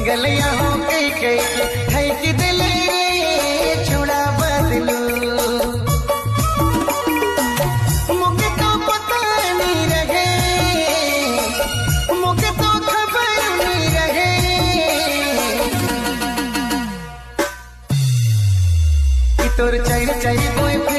गलिया हो कई ठैक दिले रे छोड़ा बदलू मुझे तो पता नहीं रहे मुझे तो खबर नहीं रहे कि तोर चाहिए बॉयफ्रेंड